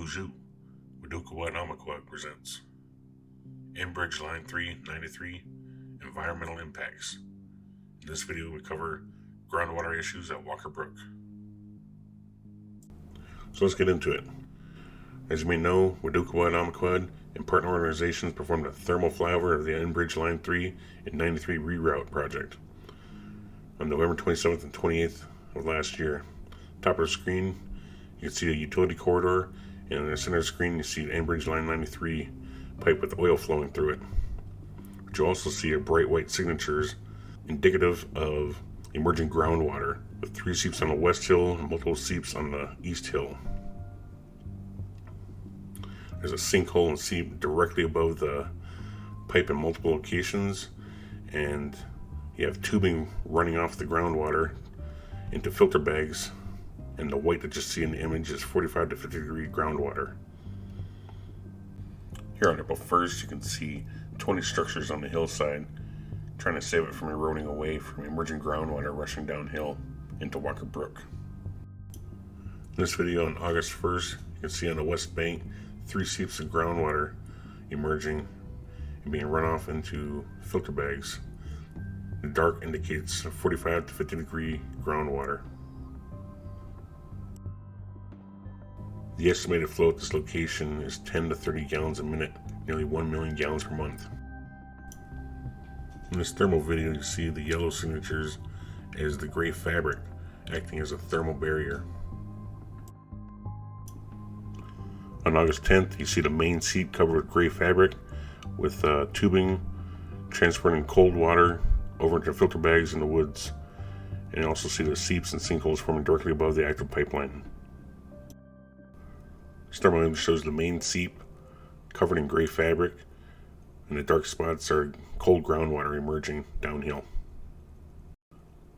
Bonjour, Waadookawaad Amikwag presents Enbridge Line 393 Environmental Impacts. In this video we cover groundwater issues at Walker Brook. So let's get into it. As you may know, Waadookawaad Amikwag and partner organizations performed a thermal flyover of the Enbridge Line 3 and 93 reroute project on November 27th and 28th of last year. Top of the screen, you can see a utility corridor, and in the center of the screen you see the Enbridge Line 93 pipe with oil flowing through it. But you also see a bright white signatures indicative of emerging groundwater, with 3 seeps on the west hill and multiple seeps on the east hill. There's a sinkhole and seep directly above the pipe in multiple locations, and you have tubing running off the groundwater into filter bags, and the white that you see in the image is 45 to 50 degree groundwater. Here on April 1st, you can see 20 structures on the hillside trying to save it from eroding away from emerging groundwater rushing downhill into Walker Brook. In this video on August 1st, you can see on the west bank 3 seeps of groundwater emerging and being run off into filter bags. The dark indicates 45 to 50 degree groundwater. The estimated flow at this location is 10 to 30 gallons a minute, nearly 1 million gallons per month. In this thermal video, you see the yellow signatures as the gray fabric acting as a thermal barrier. On August 10th, you see the main seep covered with gray fabric with tubing transporting cold water over into filter bags in the woods. And you also see the seeps and sinkholes forming directly above the active pipeline. This thermal image shows the main seep covered in gray fabric, and the dark spots are cold groundwater emerging downhill.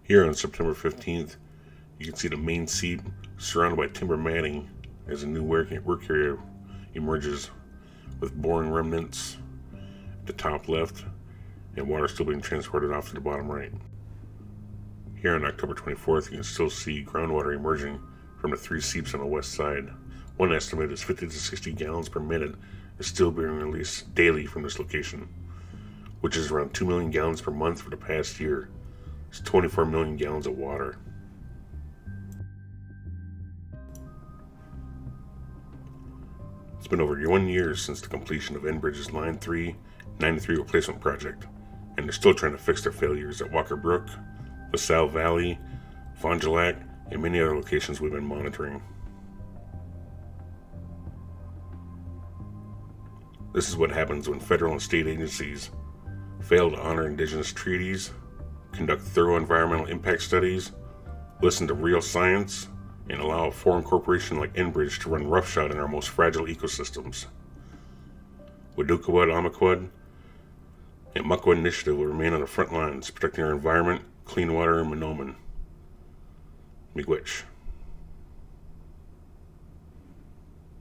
Here on September 15th, you can see the main seep surrounded by timber matting as a new work area emerges, with boring remnants at the top left and water still being transported off to the bottom right. Here on October 24th, you can still see groundwater emerging from the 3 seeps on the west side. One estimate is 50 to 60 gallons per minute is still being released daily from this location, which is around 2 million gallons per month for the past year. It's 24 million gallons of water. It's been over 1 year since the completion of Enbridge's Line 3 93 replacement project, and they're still trying to fix their failures at Walker Brook, LaSalle Valley, Fond du Lac, and many other locations we've been monitoring. This is what happens when federal and state agencies fail to honor Indigenous treaties, conduct thorough environmental impact studies, listen to real science, and allow a foreign corporation like Enbridge to run roughshod in our most fragile ecosystems. Waadookawaad Amikwag and Makwa Inititative will remain on the front lines, protecting our environment, clean water, and Minoman. Miigwech.